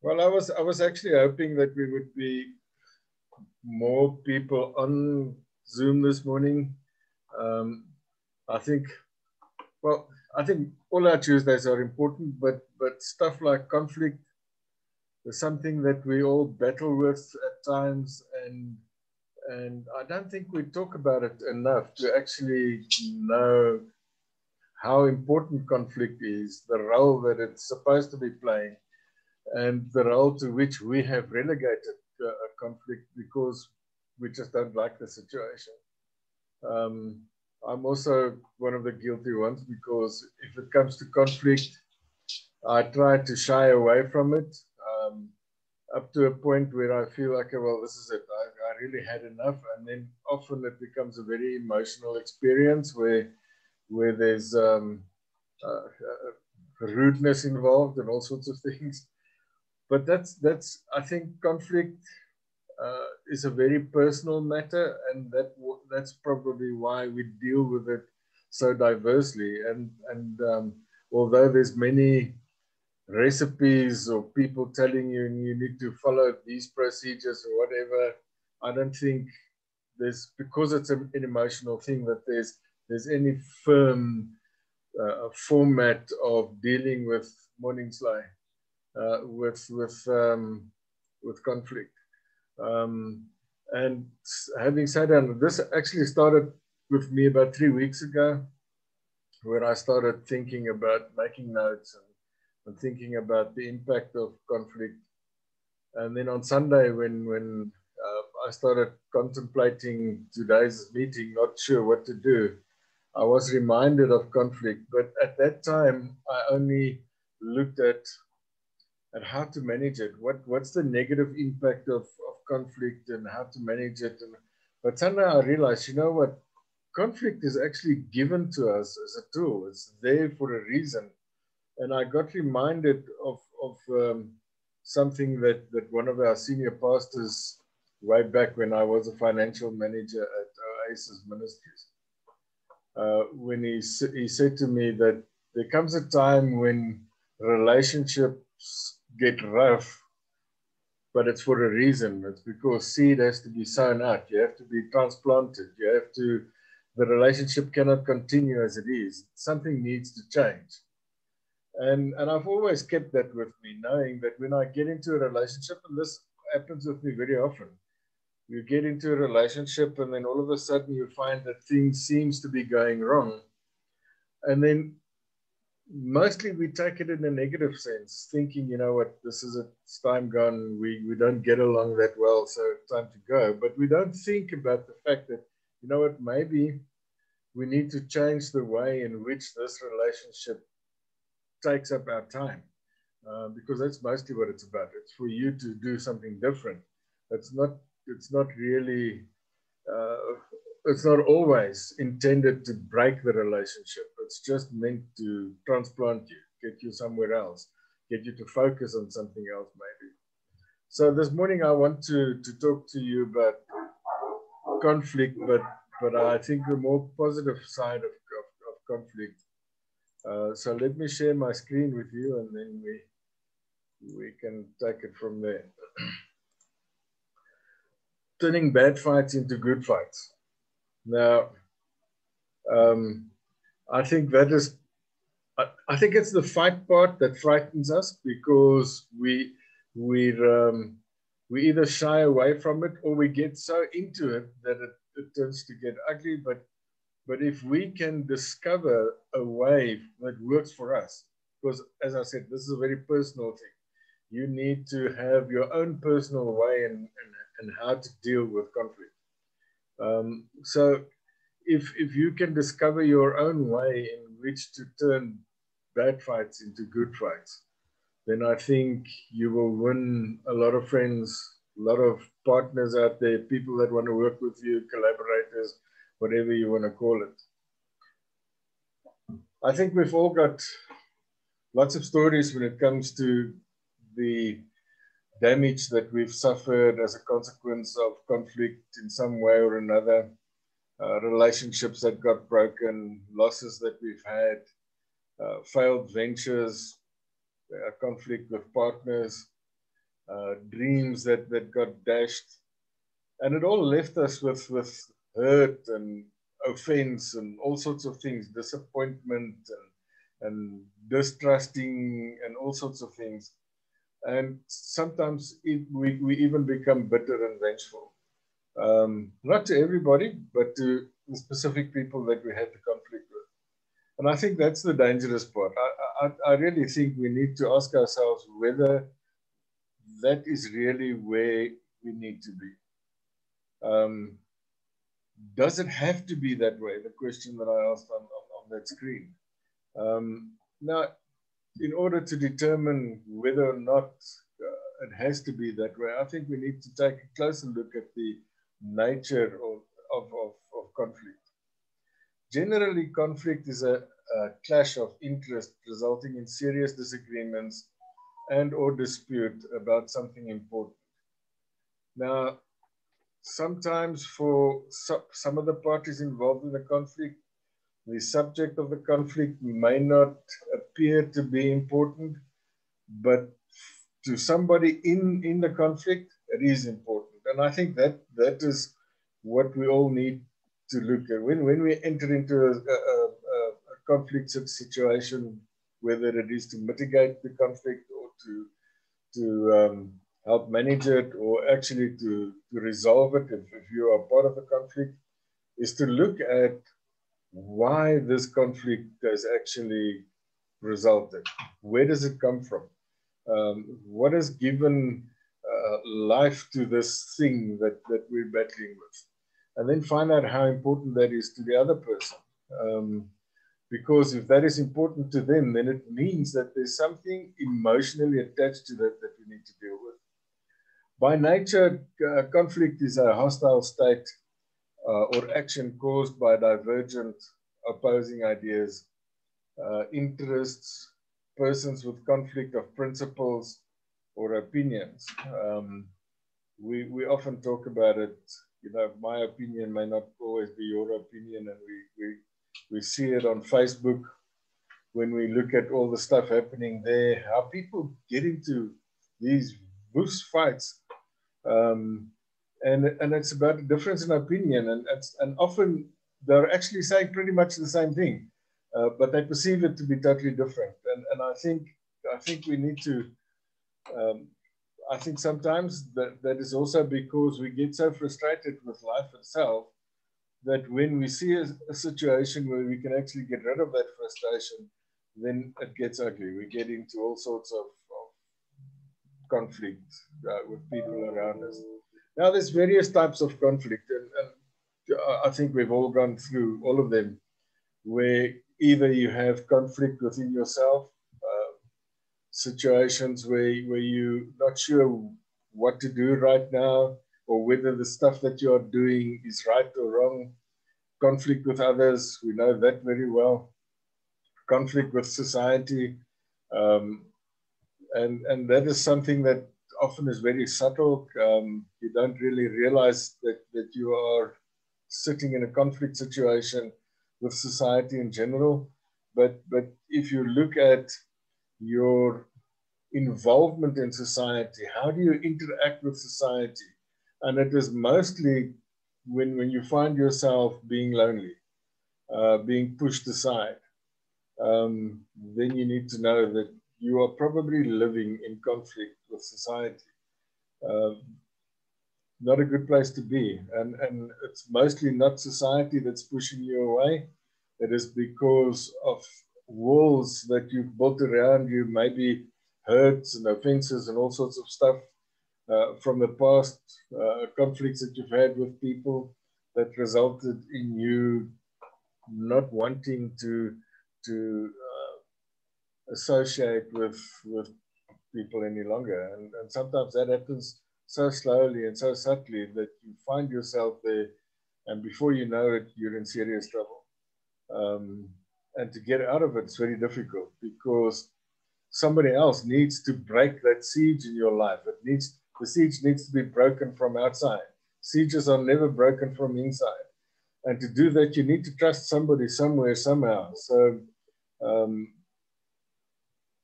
Well, I was actually hoping that we would be more people on Zoom this morning. I think, well, I think all our Tuesdays are important, but stuff like conflict is something that we all battle with at times, and I don't think we talk about it enough to actually know how important conflict is, the role that it's supposed to be playing, and the role to which we have relegated a conflict because we just don't like the situation. I'm also one of the guilty ones because if it comes to conflict, I try to shy away from it up to a point where I feel like, well, this is it. I really had enough. And then often it becomes a very emotional experience where there's rudeness involved and all sorts of things. But that's I think conflict is a very personal matter, and that's probably why we deal with it so diversely. And although there's many recipes or people telling you you need to follow these procedures or whatever, I don't think there's, because it's an emotional thing, that there's any firm format of dealing with Morningsly, with conflict. And having said that, this actually started with me about 3 weeks ago, where I started thinking about making notes and thinking about the impact of conflict. And then on Sunday, when I started contemplating today's meeting, not sure what to do, I was reminded of conflict. But at that time, I only looked at how to manage it. What's the negative impact of conflict and how to manage it. But suddenly I realized, you know what? Conflict is actually given to us as a tool. It's there for a reason. And I got reminded of something that one of our senior pastors, way back when I was a financial manager at Oasis Ministries, when he said to me that there comes a time when relationships get rough, but it's for a reason. It's because seed has to be sown out. You have to be transplanted. You have to, the relationship cannot continue as it is. Something needs to change. And I've always kept that with me, knowing that when I get into a relationship, and this happens with me very often, you get into a relationship and then all of a sudden you find that things seems to be going wrong. And then mostly we take it in a negative sense, thinking, you know what, this is it's time gone. We don't get along that well, so it's time to go. But we don't think about the fact that, you know what, maybe we need to change the way in which this relationship takes up our time, because that's mostly what it's about. It's for you to do something different. It's not really, it's not always intended to break the relationship. It's just meant to transplant you, get you somewhere else, get you to focus on something else maybe. So this morning I want to talk to you about conflict, but I think the more positive side of conflict. So let me share my screen with you, and then we can take it from there. Turning bad fights into good fights. Now, I think that is, I think it's the fight part that frightens us, because we either shy away from it or we get so into it that it turns to get ugly. But if we can discover a way that works for us, because as I said, this is a very personal thing. You need to have your own personal way and how to deal with conflict. So if you can discover your own way in which to turn bad fights into good fights, then I think you will win a lot of friends, a lot of partners out there, people that want to work with you, collaborators, whatever you want to call it. I think we've all got lots of stories when it comes to the damage that we've suffered as a consequence of conflict in some way or another, relationships that got broken, losses that we've had, failed ventures, conflict with partners. dreams that got dashed. And it all left us with hurt and offense and all sorts of things, disappointment and distrusting and all sorts of things. And sometimes we even become bitter and vengeful. Not to everybody, but to the specific people that we had the conflict with. And I think that's the dangerous part. I really think we need to ask ourselves whether that is really where we need to be. Does it have to be that way? The question that I asked on that screen. Now, in order to determine whether or not it has to be that way, I think we need to take a closer look at the nature of conflict. Generally, conflict is a clash of interest resulting in serious disagreements and or dispute about something important. Now, sometimes for some of the parties involved in the conflict, the subject of the conflict may not appear to be important, but to somebody in the conflict, it is important. And I think that is what we all need to look at. When we enter into a conflict situation, whether it is to mitigate the conflict or to help manage it, or actually to resolve it if you are part of the conflict, is to look at why this conflict has actually resulted. Where does it come from? What has given life to this thing that we're battling with? And then find out how important that is to the other person. Because if that is important to them, then it means that there's something emotionally attached to that we need to deal with. By nature, conflict is a hostile state or action caused by divergent, opposing ideas, interests, persons with conflict of principles or opinions. We often talk about it, you know, my opinion may not always be your opinion, and we see it on Facebook when we look at all the stuff happening there, how people get into these loose fights. And it's about a difference in opinion, and often they're actually saying pretty much the same thing, but they perceive it to be totally different. And I think we need to. I think sometimes that is also because we get so frustrated with life itself that when we see a situation where we can actually get rid of that frustration, then it gets ugly. We get into all sorts of conflict with people around us. Now, there's various types of conflict, and I think we've all gone through all of them, where either you have conflict within yourself, situations where you're not sure what to do right now, or whether the stuff that you're doing is right or wrong. Conflict with others, we know that very well. Conflict with society, and that is something that often is very subtle. You don't really realize that you are sitting in a conflict situation with society in general. But if you look at your involvement in society, how do you interact with society? And it is mostly when you find yourself being lonely, being pushed aside, then you need to know that you are probably living in conflict with society. Not a good place to be. And it's mostly not society that's pushing you away. It is because of walls that you've built around you, maybe hurts and offenses and all sorts of stuff from the past, conflicts that you've had with people that resulted in you not wanting to associate with people any longer. And sometimes that happens so slowly and so subtly that you find yourself there, and before you know it, you're in serious trouble. And to get out of it is very difficult, because somebody else needs to break that siege in your life. The siege needs to be broken from outside. Sieges are never broken from inside. And to do that, you need to trust somebody somewhere, somehow. So,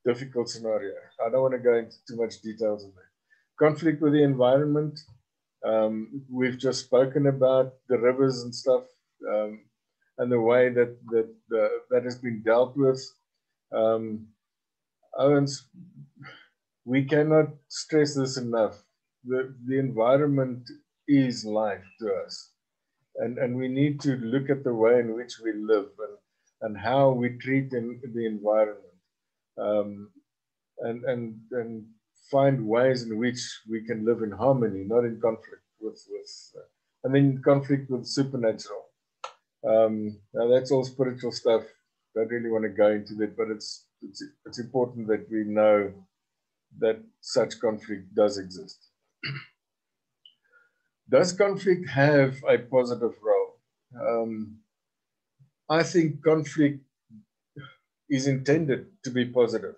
difficult scenario. I don't want to go into too much details of that. Conflict with the environment. We've just spoken about the rivers and stuff, and the way that has been dealt with. Owens, we cannot stress this enough. The environment is life to us. And we need to look at the way in which we live and how we treat the environment, and find ways in which we can live in harmony, not in conflict and then conflict with supernatural. Now that's all spiritual stuff. Don't really want to go into that, but it's important that we know that such conflict does exist. Does conflict have a positive role? I think conflict is intended to be positive.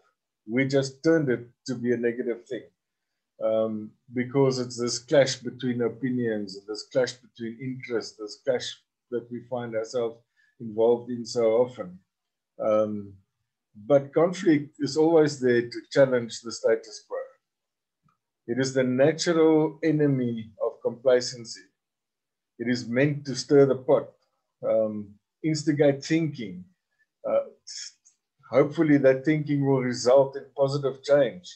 We just turned it to be a negative thing, because it's this clash between opinions, this clash between interests, this clash that we find ourselves involved in so often. But conflict is always there to challenge the status quo. It is the natural enemy of complacency. It is meant to stir the pot, instigate thinking. Hopefully that thinking will result in positive change.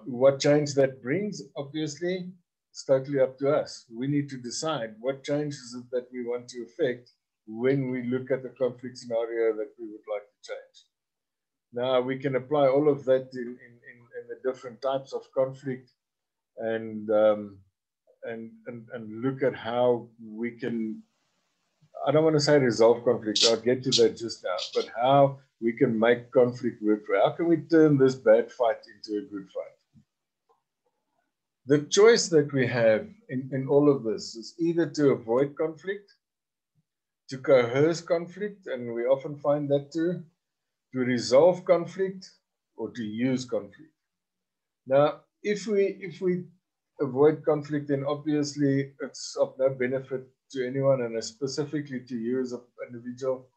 What change that brings, obviously, it's totally up to us. We need to decide what change is it that we want to effect when we look at the conflict scenario that we would like to change. Now, we can apply all of that in the different types of conflict and look at how we can, I don't want to say resolve conflict, I'll get to that just now, but how we can make conflict work. How can we turn this bad fight into a good fight? The choice that we have in all of this is either to avoid conflict, to coerce conflict, and we often find that too, to resolve conflict, or to use conflict. Now, if we avoid conflict, then obviously it's of no benefit to anyone, and specifically to you as an individual,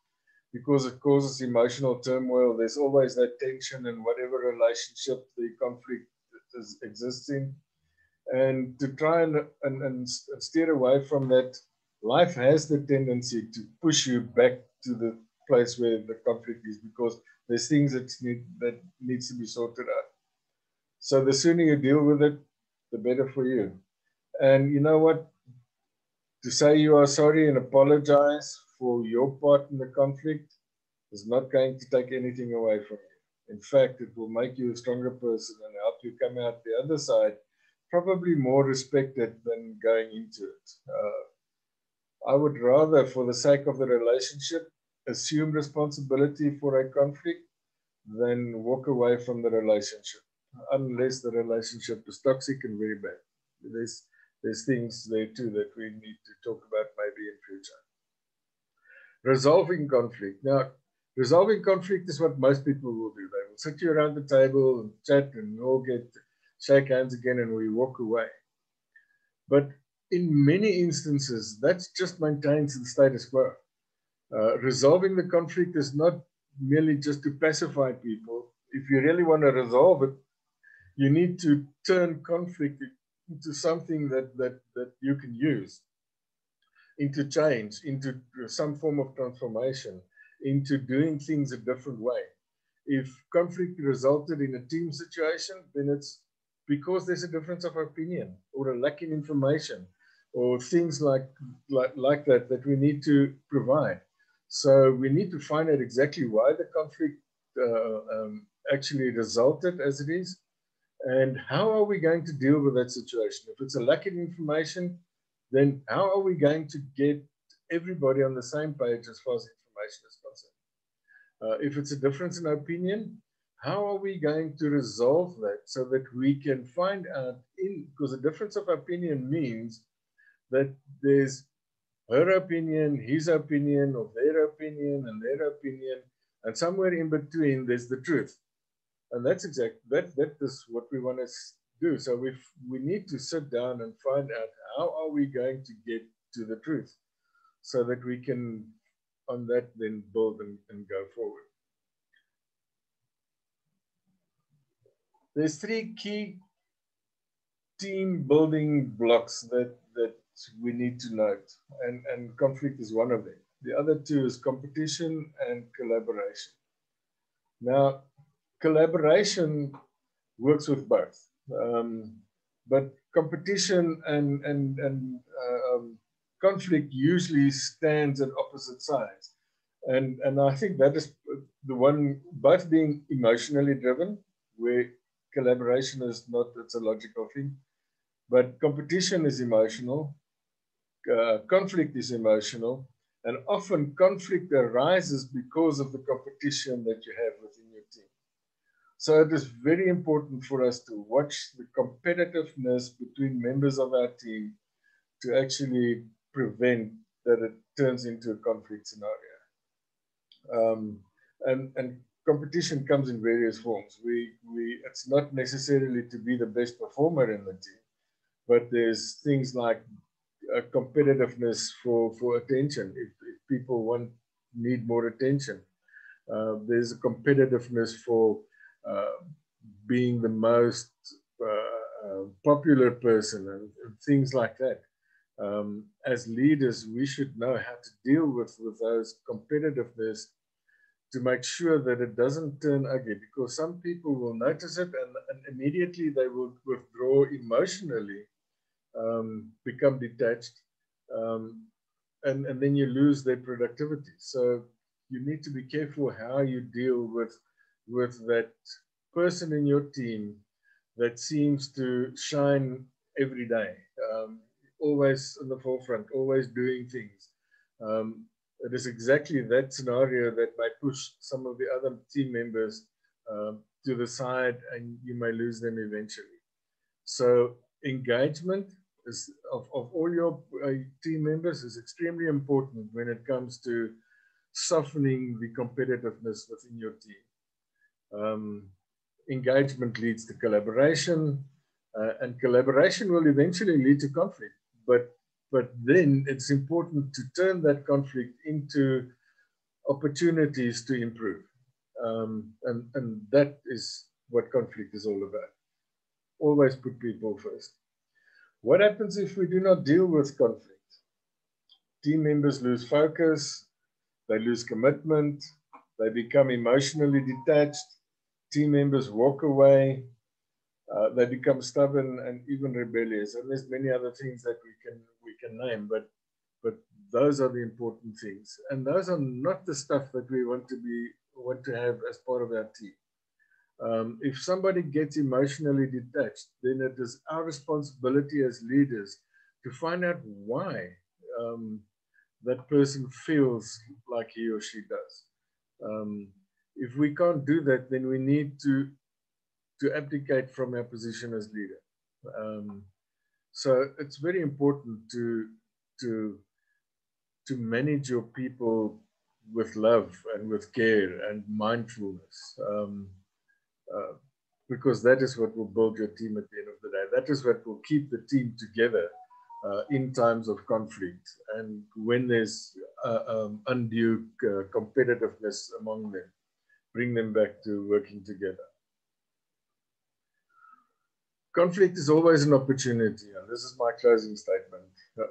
because it causes emotional turmoil. There's always that tension in whatever relationship the conflict exists in. And to try and steer away from that, life has the tendency to push you back to the place where the conflict is, because there's things that needs to be sorted out. So the sooner you deal with it, the better for you. And you know what? To say you are sorry and apologize for your part in the conflict is not going to take anything away from you. In fact, it will make you a stronger person and help you come out the other side probably more respected than going into it. I would rather, for the sake of the relationship, assume responsibility for a conflict than walk away from the relationship, unless the relationship is toxic and very bad. There's things there too that we need to talk about maybe in future. Resolving conflict. Now, resolving conflict is what most people will do. They will sit you around the table and chat, and we all shake hands again, and we walk away. But in many instances, that just maintains the status quo. Resolving the conflict is not merely just to pacify people. If you really want to resolve it, you need to turn conflict into something that you can use, into change, into some form of transformation, into doing things a different way. If conflict resulted in a team situation, then it's because there's a difference of opinion or a lack in information or things like that we need to provide. So we need to find out exactly why the conflict actually resulted as it is, and how are we going to deal with that situation. If it's a lack of information, then how are we going to get everybody on the same page as far as information is concerned? If it's a difference in opinion, how are we going to resolve that so that we can find out, because a difference of opinion means that there's her opinion, his opinion, or their opinion, and their opinion, and somewhere in between there's the truth. And that's that is what we want to do. So we need to sit down and find out how are we going to get to the truth so that we can on that then build and go forward. There's three key team building blocks that we need to note, and conflict is one of them. The other two is competition and collaboration. Now, collaboration works with both, but competition and conflict usually stands at opposite sides, and I think that is the one, both being emotionally driven, where collaboration is not, it's a logical thing, but competition is emotional, conflict is emotional, and often conflict arises because of the competition that you have within your team. So it is very important for us to watch the competitiveness between members of our team to actually prevent that it turns into a conflict scenario. And competition comes in various forms. It's not necessarily to be the best performer in the team, but there's things like competitiveness for attention. If people need more attention, there's a competitiveness for being the most popular person and things like that. As leaders, we should know how to deal with those competitiveness to make sure that it doesn't turn ugly, because some people will notice it and immediately they will withdraw emotionally, become detached, and then you lose their productivity. So you need to be careful how you deal with that person in your team that seems to shine every day, always in the forefront, always doing things. It is exactly that scenario that might push some of the other team members to the side, and you may lose them eventually. So engagement of all your team members is extremely important when it comes to softening the competitiveness within your team. Engagement leads to collaboration, and collaboration will eventually lead to conflict. But then it's important to turn that conflict into opportunities to improve. And that is what conflict is all about. Always put people first. What happens if we do not deal with conflict? Team members lose focus, they lose commitment, they become emotionally detached, team members walk away, they become stubborn and even rebellious. And there's many other things that we can name, but those are the important things. And those are not the stuff that we want to have as part of our team. If somebody gets emotionally detached, then it is our responsibility as leaders to find out why that person feels like he or she does. If we can't do that, then we need to abdicate from our position as leader. So it's very important to manage your people with love and with care and mindfulness. Because that is what will build your team at the end of the day. That is what will keep the team together in times of conflict and when there's undue competitiveness among them. Bring them back to working together. Conflict is always an opportunity, and this is my closing statement,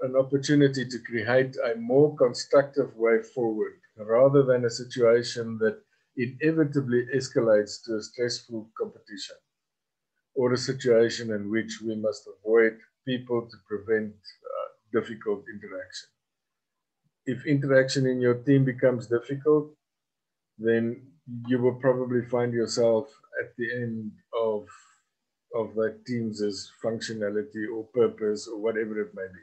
an opportunity to create a more constructive way forward rather than a situation that inevitably escalates to a stressful competition or a situation in which we must avoid people to prevent difficult interaction. If interaction in your team becomes difficult, then you will probably find yourself at the end of that team's functionality or purpose or whatever it may be.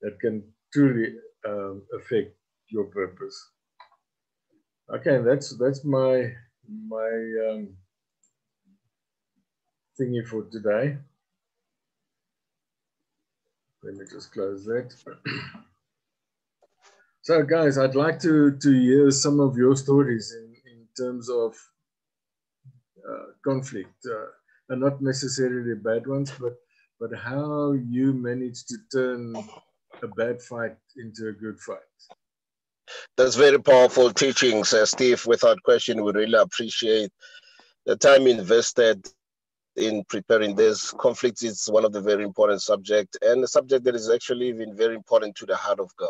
That can truly affect your purpose. Okay, that's my thingy for today. Let me just close that. So guys, I'd like to hear some of your stories in terms of conflict, and not necessarily bad ones, but how you managed to turn a bad fight into a good fight. That's very powerful teachings, Steve. Without question, we really appreciate the time invested in preparing this. Conflict is one of the very important subject, and a subject that is actually even very important to the heart of God.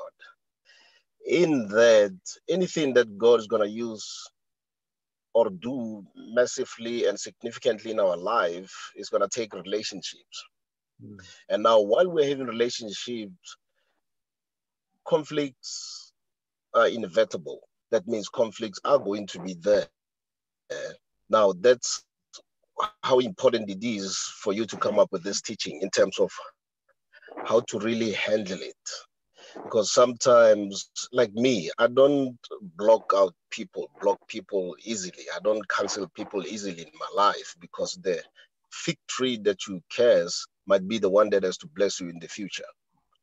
In that, anything that God is going to use or do massively and significantly in our life is going to take relationships. And now, while we're having relationships, conflicts are inevitable. That means conflicts are going to be there. Now, that's how important it is for you to come up with this teaching in terms of how to really handle it. Because sometimes, like me, I don't block people easily. I don't cancel people easily in my life, because the fig tree that you curse might be the one that has to bless you in the future.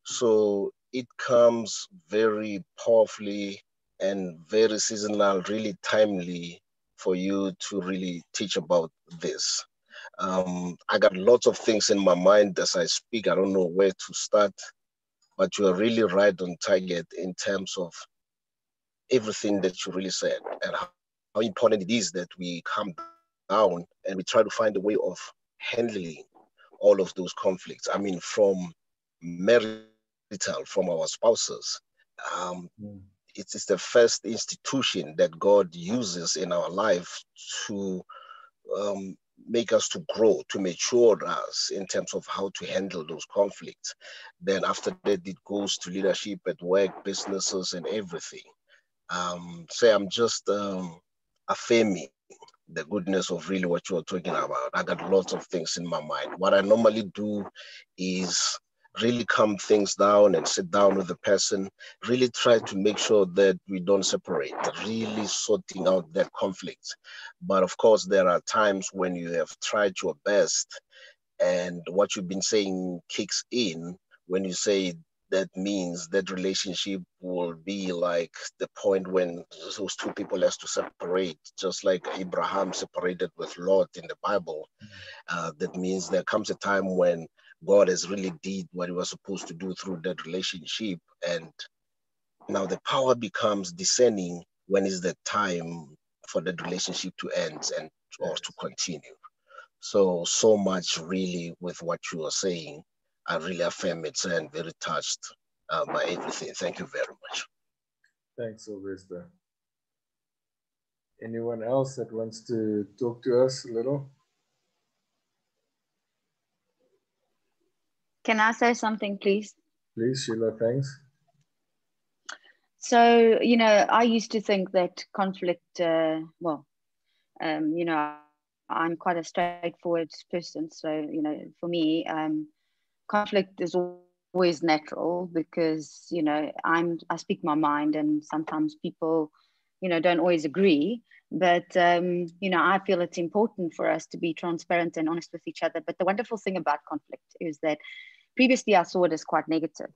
So it comes very powerfully and very seasonal, really timely for you to really teach about this. I got lots of things in my mind as I speak. I don't know where to start, but you are really right on target in terms of everything that you really said, and how important it is that we calm down and we try to find a way of handling all of those conflicts. I mean, from marital, from our spouses. It is the first institution that God uses in our life to make us to grow, to mature us in terms of how to handle those conflicts. Then after that, it goes to leadership at work, businesses, and everything. So I'm just affirming the goodness of really what you're talking about. I got lots of things in my mind. What I normally do is really calm things down and sit down with the person, really try to make sure that we don't separate, really sorting out that conflict. But of course, there are times when you have tried your best and what you've been saying kicks in when you say that means that relationship will be like the point when those two people has to separate, just like Abraham separated with Lot in the Bible. That means there comes a time when God has really did what he was supposed to do through that relationship. And now the power becomes discerning when is the time for that relationship to end and or to continue. So much really with what you are saying. I really affirm it and very touched by everything. Thank you very much. Thanks, Sylvester. Anyone else that wants to talk to us a little? Can I say something, please? Please, Sheila, thanks. So, I used to think that conflict, I'm quite a straightforward person. So, for me, conflict is always natural because, I speak my mind, and sometimes people, don't always agree. But, I feel it's important for us to be transparent and honest with each other. But the wonderful thing about conflict is that previously I saw it as quite negative.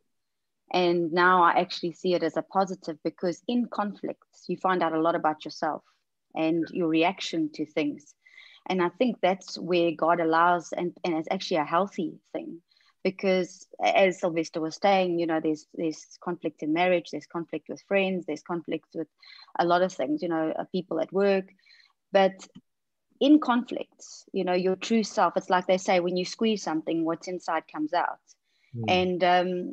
And now I actually see it as a positive, because in conflicts, you find out a lot about yourself and your reaction to things. And I think that's where God allows, and it's actually a healthy thing, because as Sylvester was saying, there's conflict in marriage, there's conflict with friends, there's conflict with a lot of things, people at work. But in conflicts, your true self, it's like they say, when you squeeze something, what's inside comes out. And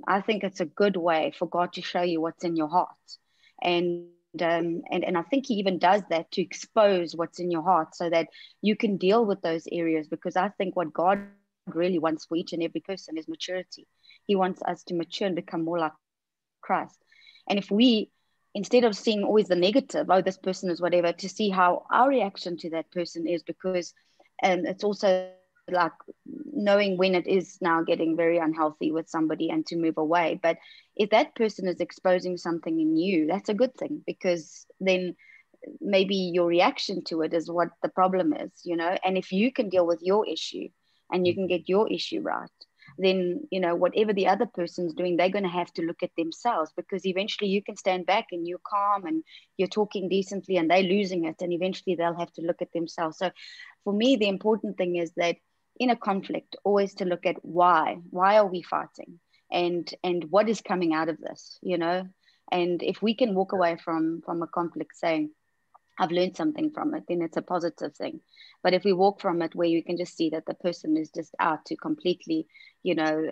I think it's a good way for God to show you what's in your heart. And I think he even does that to expose what's in your heart so that you can deal with those areas, because I think what God really wants for each and every person is maturity. He wants us to mature and become more like Christ. And if we, instead of seeing always the negative, oh, this person is whatever, to see how our reaction to that person is, because it's also like knowing when it is now getting very unhealthy with somebody and to move away. But if that person is exposing something in you, that's a good thing, because then maybe your reaction to it is what the problem is, and if you can deal with your issue and you can get your issue right, then whatever the other person's doing, they're going to have to look at themselves, because eventually you can stand back and you're calm and you're talking decently and they're losing it, and eventually they'll have to look at themselves. So for me, the important thing is that in a conflict, always to look at why are we fighting, and what is coming out of this, and if we can walk away from a conflict saying, I've learned something from it, then it's a positive thing. But if we walk from it where you can just see that the person is just out to completely, you know,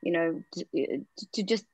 you know, to just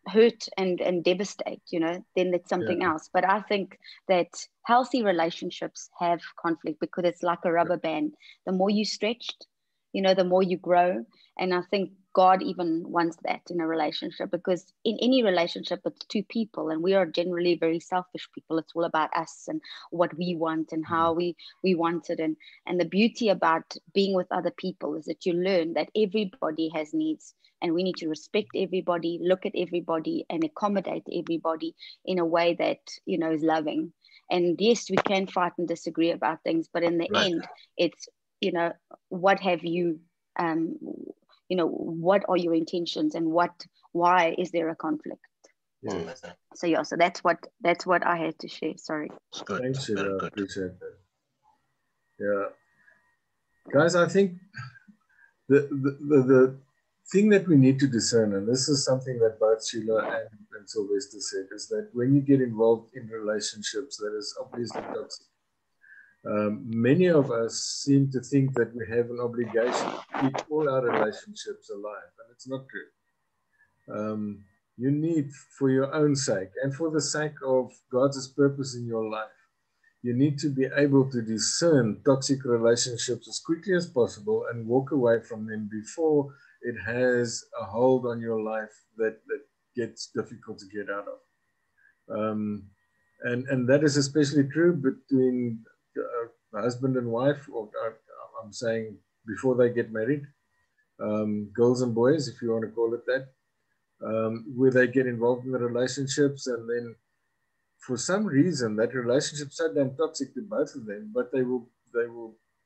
hurt and devastate, you know, then it's something Yeah. else. But I think that healthy relationships have conflict because it's like a rubber band. The more you stretched, you know, the more you grow. And I think God even wants that in a relationship, because in any relationship, it's two people, and we are generally very selfish people. It's all about us and what we want and how we want it. And the beauty about being with other people is that you learn that everybody has needs, and we need to respect everybody, look at everybody, and accommodate everybody in a way that, you know, is loving. And yes, we can fight and disagree about things, but in the Right. end, it's, you know, what have you, you know, what are your intentions, and why is there a conflict? Yes. So yeah, so that's what I had to share. Sorry. It's good. Thanks, Very Sheila. good. Appreciate that. Yeah. Guys, I think the thing that we need to discern, and this is something that both Sheila and Sylvester said, is that when you get involved in relationships that is obviously toxic, many of us seem to think that we have an obligation to keep all our relationships alive, and it's not true. You need, for your own sake and for the sake of God's purpose in your life, you need to be able to discern toxic relationships as quickly as possible and walk away from them before it has a hold on your life that gets difficult to get out of. And that is especially true between husband and wife, or I'm saying before they get married, girls and boys, if you want to call it that, where they get involved in the relationships, and then for some reason that relationship's so damn toxic to both of them, but they will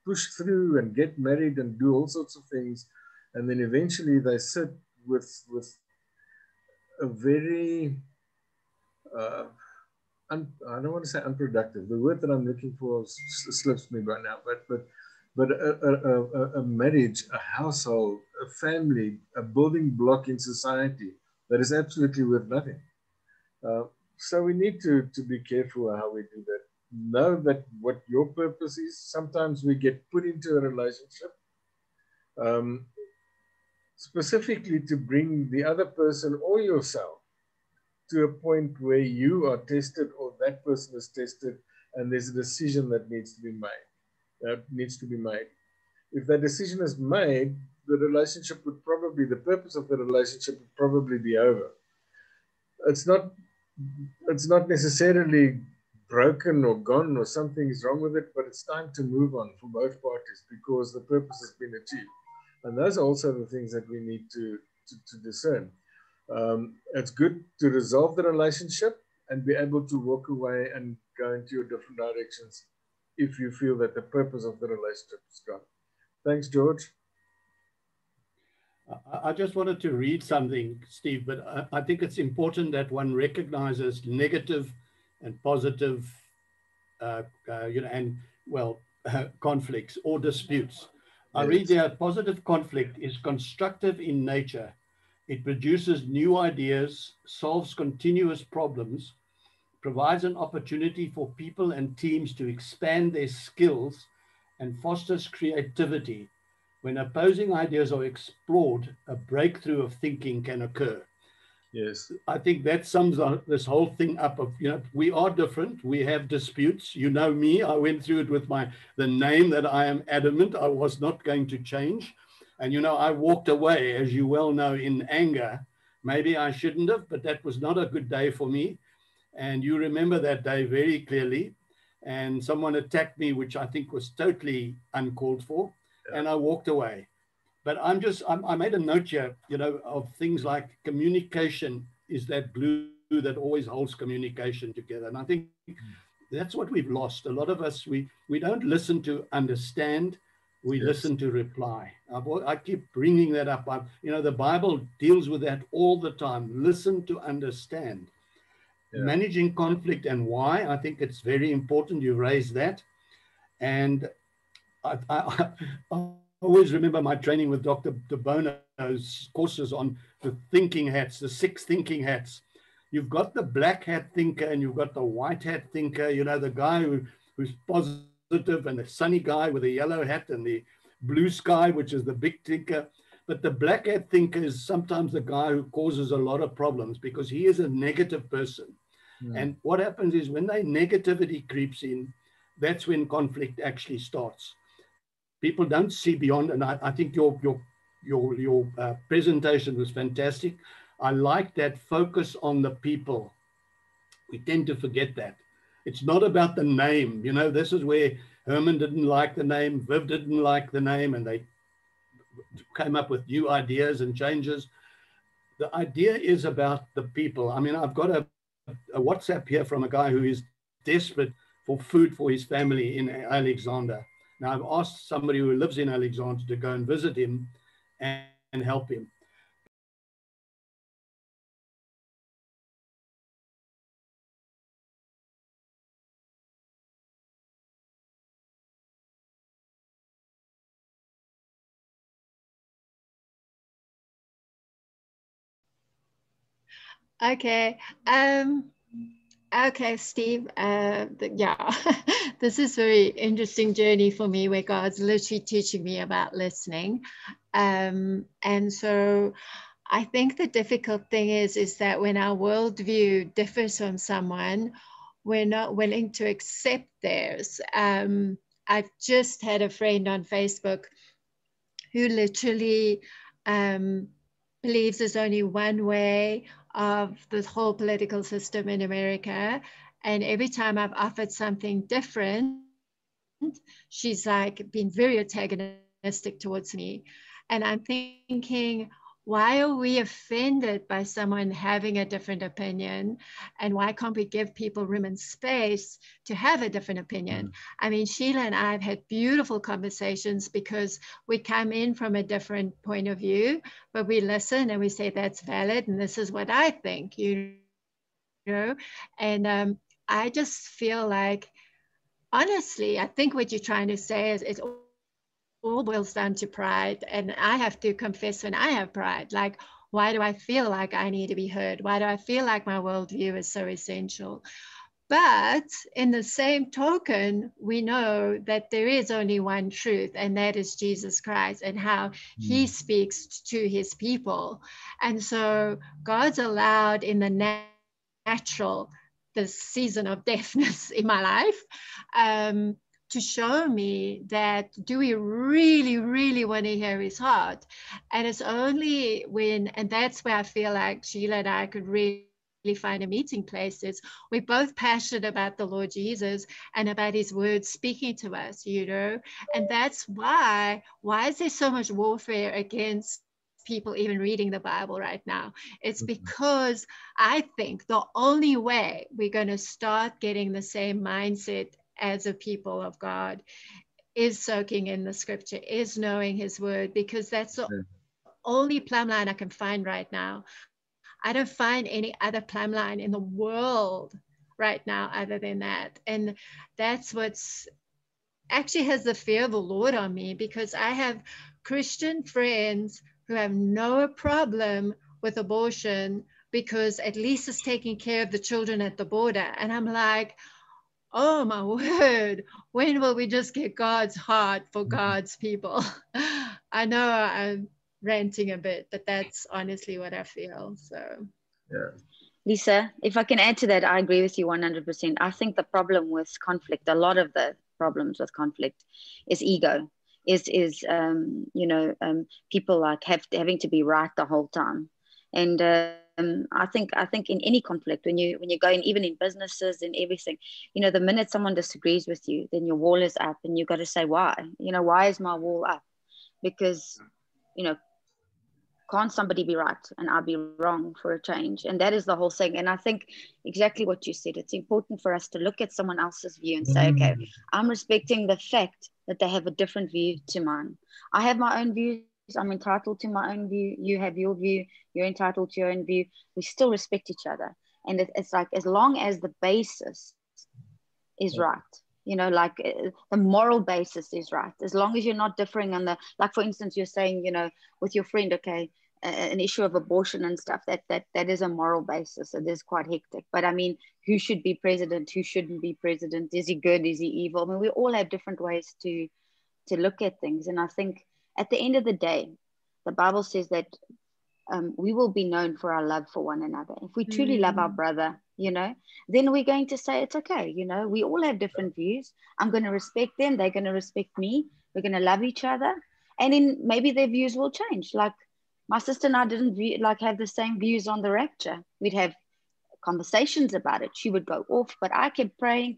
push through and get married and do all sorts of things, and then eventually they sit with a very I don't want to say unproductive. The word that I'm looking for slips me by now, but a marriage, a household, a family, a building block in society that is absolutely worth nothing. So we need to be careful how we do that. Know that what your purpose is. Sometimes we get put into a relationship specifically to bring the other person or yourself to a point where you are tested or that person is tested, and there's a decision that needs to be made. If that decision is made, the relationship would probably, the purpose of the relationship would probably be over. It's not necessarily broken or gone or something is wrong with it, but it's time to move on for both parties because the purpose has been achieved. And those are also the things that we need to discern. It's good to resolve the relationship and be able to walk away and go into your different directions if you feel that the purpose of the relationship is gone. Thanks, George. I just wanted to read something, Steve, but I think it's important that one recognizes negative and positive, conflicts or disputes. I read there, positive conflict is constructive in nature. It produces new ideas, solves continuous problems, provides an opportunity for people and teams to expand their skills, and fosters creativity. When opposing ideas are explored, a breakthrough of thinking can occur. Yes. I think that sums this whole thing up of, we are different. We have disputes. You know me. I went through it with the name that I am adamant I was not going to change. And, I walked away, as you well know, in anger. Maybe I shouldn't have, but that was not a good day for me. And you remember that day very clearly. And someone attacked me, which I think was totally uncalled for. Yeah. And I walked away. But I made a note here, of things like communication is that glue that always holds communication together. And I think that's what we've lost. A lot of us, we don't listen to understand, we listen to reply. I keep bringing that up. The Bible deals with that all the time. Listen to understand. Yeah. Managing conflict and why, I think it's very important you raise that. And I always remember my training with Dr. De Bono's courses on the thinking hats, the 6 thinking hats. you've got the black hat thinker and you've got the white hat thinker, you know, the guy who's positive, and the sunny guy with the yellow hat, and the blue sky, which is the big thinker. But the black hat thinker is sometimes the guy who causes a lot of problems because he is a negative person. And what happens is when that negativity creeps in, that's when conflict actually starts. People don't see beyond, and I think your presentation was fantastic. I like that focus on the people. We tend to forget that. It's not about the name. You know, this is where Herman didn't like the name, Viv didn't like the name, and they came up with new ideas and changes. The idea is about the people. I mean, I've got a WhatsApp here from a guy who is desperate for food for his family in Alexander. Now, I've asked somebody who lives in Alexander to go and visit him and help him. Okay. Okay, Steve. Yeah, this is a very interesting journey for me where God's literally teaching me about listening. And so I think the difficult thing is that when our worldview differs from someone, we're not willing to accept theirs. I've just had a friend on Facebook who literally believes there's only one way of the whole political system in America. And every time I've offered something different, she's like been very antagonistic towards me. And I'm thinking, why are we offended by someone having a different opinion? And why can't we give people room and space to have a different opinion? I mean, Sheila and I have had beautiful conversations because we come in from a different point of view, but we listen and we say, that's valid. And this is what I think, you know? And I just feel like, honestly, I think what you're trying to say is it all boils down to pride. And I have to confess when I have pride, like, why do I feel like I need to be heard? Why do I feel like my worldview is so essential? But in the same token, we know that there is only one truth, and that is Jesus Christ and how he speaks to his people. And so God's allowed in the natural this season of deafness in my life, to show me that do we really, really want to hear his heart? And it's only when, and that's where I feel like Sheila and I could really find a meeting place, is we're both passionate about the Lord Jesus and about his word speaking to us, you know? And that's why is there so much warfare against people even reading the Bible right now? It's because I think the only way we're going to start getting the same mindset as a people of God is soaking in the scripture, is knowing his word, because that's the only plumb line I can find right now. I don't find any other plumb line in the world right now other than that. And that's what's actually has the fear of the Lord on me, because I have Christian friends who have no problem with abortion because at least it's taking care of the children at the border. And I'm like, oh my word, when will we just get God's heart for God's people? I know I'm ranting a bit, but that's honestly what I feel. So, Yeah. Lisa, if I can add to that, I agree with you 100%. I think the problem with conflict, a lot of the problems with conflict is ego, is people like having to be right the whole time. And I think in any conflict, when you go in, even in businesses and everything, you know, the minute someone disagrees with you, then your wall is up, and you got to say why. You know, why is my wall up? Because, you know, can't somebody be right and I be wrong for a change? And that is the whole thing. And I think exactly what you said, it's important for us to look at someone else's view and say, okay, I'm respecting the fact that they have a different view to mine. I have my own views. I'm entitled to my own view. You have your view. You're entitled to your own view. We still respect each other. And it's like, as long as the basis is right, you know, like the moral basis is right, as long as you're not differing on the, like, for instance, you're saying, you know, with your friend, okay, an issue of abortion and stuff, that is a moral basis. It is quite hectic. But I mean, who should be president? Who shouldn't be president? Is he good? Is he evil? I mean, we all have different ways to look at things. And I think at the end of the day, the Bible says that we will be known for our love for one another. If we truly love our brother, you know, then we're going to say it's okay. You know, we all have different views. I'm going to respect them. They're going to respect me. We're going to love each other. And then maybe their views will change. Like my sister and I didn't have the same views on the rapture. We'd have conversations about it. She would go off, but I kept praying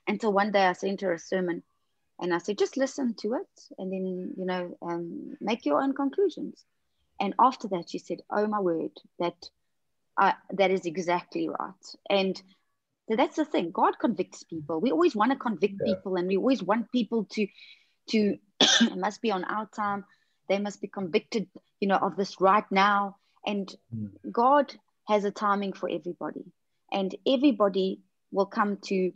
until one day I sent her a sermon. And I said, just listen to it and then, you know, make your own conclusions. And after that, she said, oh, my word, that is exactly right. And so that's the thing. God convicts people. We always want to convict people, and we always want people to it must be on our time. They must be convicted, you know, of this right now. And God has a timing for everybody. And everybody will come to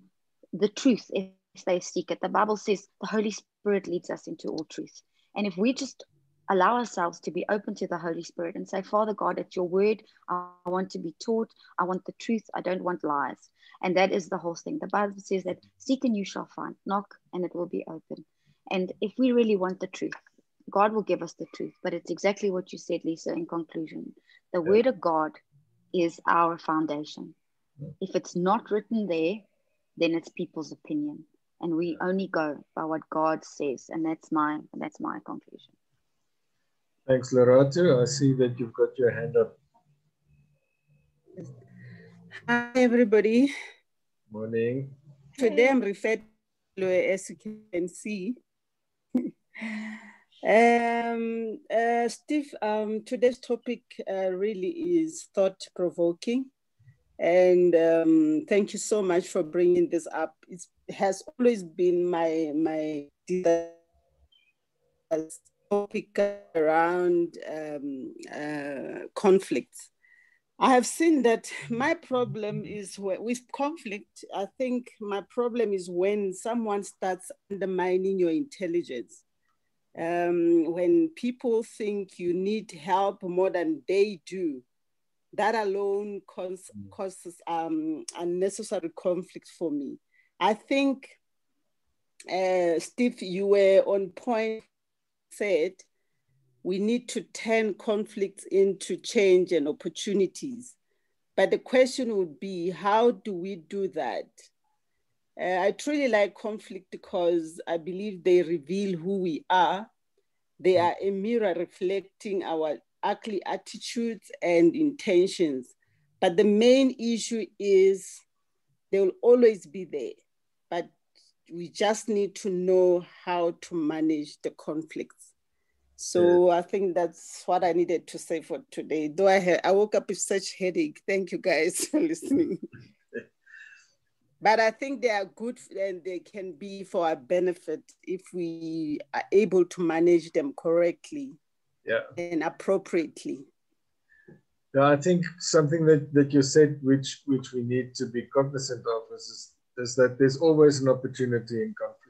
the truth if they seek it. The Bible says the Holy Spirit leads us into all truth. And if we just allow ourselves to be open to the Holy Spirit and say, Father God, at your word, I want to be taught. I want the truth. I don't want lies. And that is the whole thing. The Bible says that seek and you shall find, knock and it will be open. And if we really want the truth, God will give us the truth. But it's exactly what you said, Lisa, in conclusion. The word of God is our foundation. If it's not written there, then it's people's opinion. And we only go by what God says. And that's my conclusion. Thanks, Lerato. I see that you've got your hand up. Hi, everybody. Morning. Today I'm referred to, as you can see. Steve, today's topic really is thought-provoking. And thank you so much for bringing this up. It has always been my topic around conflicts. I have seen that my problem is with conflict. I think my problem is when someone starts undermining your intelligence. When people think you need help more than they do, that alone causes unnecessary conflict for me. I think, Steve, you were on point, said, we need to turn conflicts into change and opportunities. But the question would be, how do we do that? I truly like conflict because I believe they reveal who we are. They are a mirror reflecting our ugly attitudes and intentions. But the main issue is they will always be there. But we just need to know how to manage the conflicts. So I think that's what I needed to say for today. Though I woke up with such headache. Thank you guys for listening. But I think they are good and they can be for our benefit if we are able to manage them correctly and appropriately. Yeah, I think something that you said, which we need to be cognizant of is that there's always an opportunity in conflict.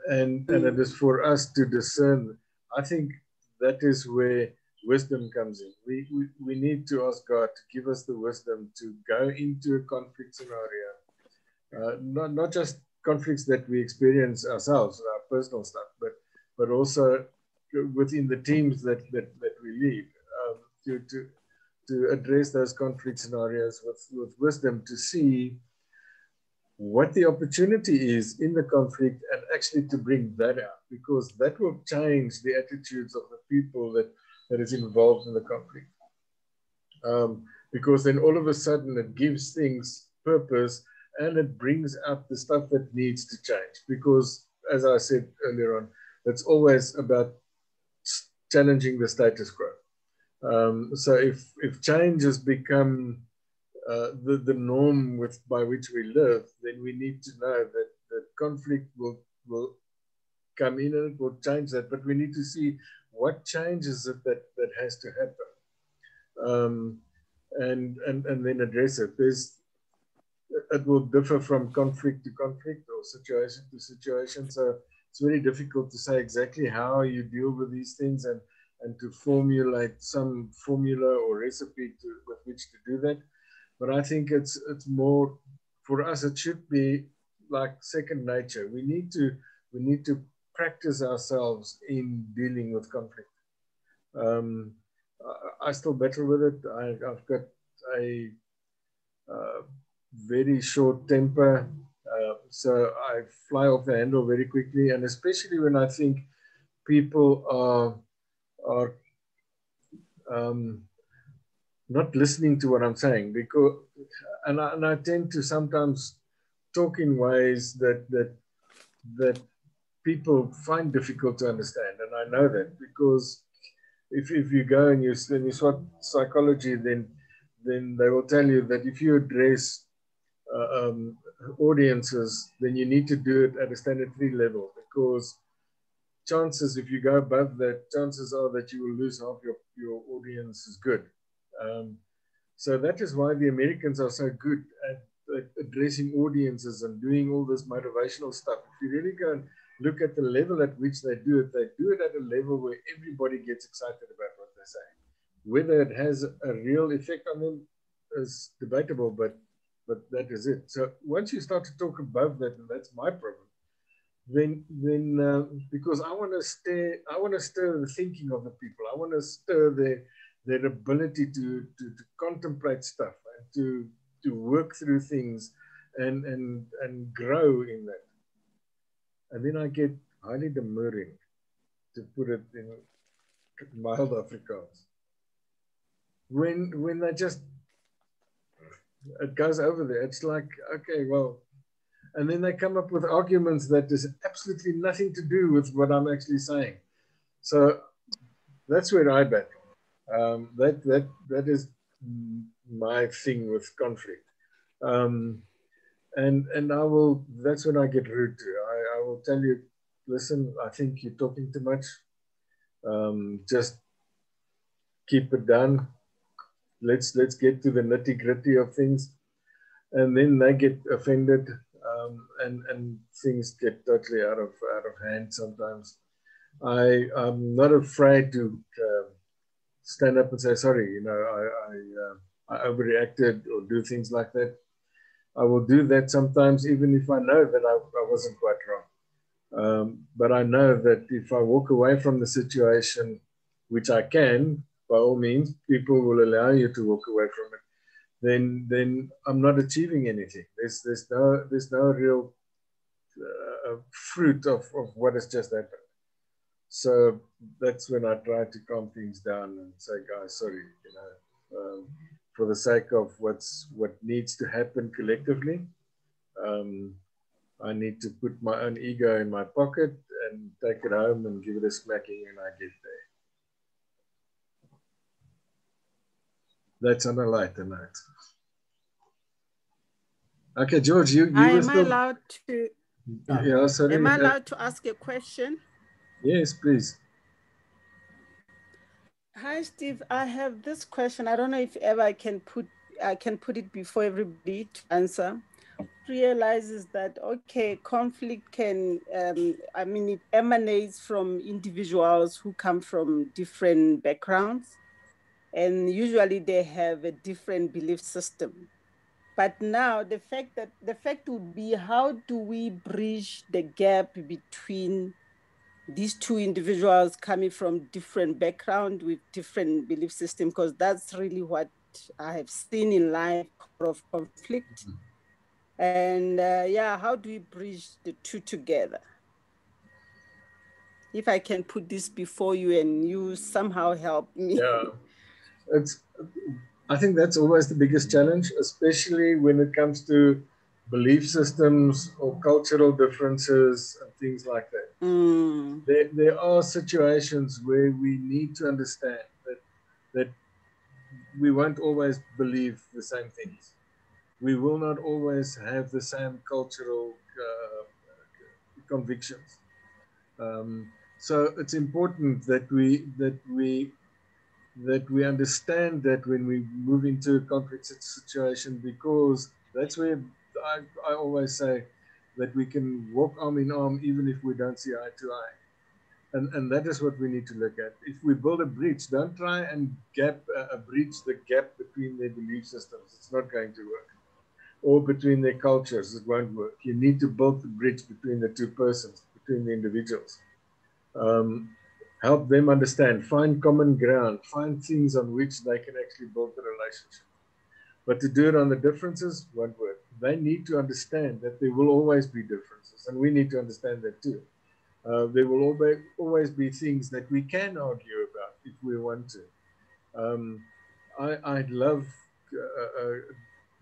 And it is for us to discern. I think that is where wisdom comes in. We need to ask God to give us the wisdom to go into a conflict scenario, not just conflicts that we experience ourselves, our personal stuff, but also within the teams that we lead, to address those conflict scenarios with wisdom, to see what the opportunity is in the conflict and actually to bring that out, because that will change the attitudes of the people that is involved in the conflict. Because then all of a sudden it gives things purpose and it brings up the stuff that needs to change. Because as I said earlier on, it's always about challenging the status quo. So if change has become the norm by which we live, then we need to know that conflict will come in and it will change that. But we need to see what changes it that has to happen, and then address it. It will differ from conflict to conflict or situation to situation. So it's very difficult to say exactly how you deal with these things and and to formulate some formula or recipe with which to do that. But I think it's more, for us, it should be like second nature. We need to practice ourselves in dealing with conflict. I still battle with it. I've got a very short temper, so I fly off the handle very quickly, and especially when I think people are not listening to what I'm saying, because and I tend to sometimes talk in ways that people find difficult to understand, and I know that because if you go and you swap psychology, then they will tell you that if you address audiences, then you need to do it at a standard 3 level, because chances, if you go above that, chances are that you will lose half your audience is good. So that is why the Americans are so good at addressing audiences and doing all this motivational stuff. If you really go and look at the level at which they do it at a level where everybody gets excited about what they say. Whether it has a real effect on them is debatable, but that is it. So once you start to talk above that, and that's my problem, then because I want to stir the thinking of the people. I want to stir their ability to contemplate stuff and to work through things and grow in that. And then I get highly demurring, to put it in mild Afrikaans. When they just, it goes over there. It's like, okay, well, and then they come up with arguments that there's absolutely nothing to do with what I'm actually saying. So that's where I battle. That is my thing with conflict. And I will, that's when I get rude to. I will tell you, listen, I think you're talking too much. Just keep it down. Let's get to the nitty-gritty of things. And then they get offended, and things get totally out of hand sometimes. I'm not afraid to stand up and say, sorry, you know, I overreacted, or do things like that. I will do that sometimes, even if I know that I wasn't quite wrong. But I know that if I walk away from the situation, which I can, by all means, people will allow you to walk away from it. Then I'm not achieving anything. There's no real fruit of what has just happened. So that's when I try to calm things down and say, guys, sorry, you know, for the sake of what needs to happen collectively, I need to put my own ego in my pocket and take it home and give it a smacking, and I get there. That's on a lighter note. Okay, George, you am I allowed to? Yeah, sorry. Am I allowed to ask a question? Yes, please. Hi, Steve. I have this question. I don't know if ever I can put it before everybody to answer. Realizes that, okay, conflict can, I mean, it emanates from individuals who come from different backgrounds, and usually they have a different belief system. But now the fact would be, how do we bridge the gap between these two individuals coming from different background with different belief system? Because that's really what I have seen in life of conflict. And yeah, how do we bridge the two together? If I can put this before you and you somehow help me. Yeah, I think that's always the biggest challenge, especially when it comes to belief systems or cultural differences and things like that. There are situations where we need to understand that we won't always believe the same things. We will not always have the same cultural convictions. So it's important that we understand that when we move into a conflict situation, because that's where I always say that we can walk arm in arm even if we don't see eye to eye. And that is what we need to look at. If we build a bridge, don't try and bridge the gap between their belief systems. It's not going to work. Or between their cultures, it won't work. You need to build the bridge between the two persons, between the individuals. Help them understand, find common ground, find things on which they can actually build the relationship. But to do it on the differences won't work. They need to understand that there will always be differences, and we need to understand that too. There will always be things that we can argue about if we want to. I love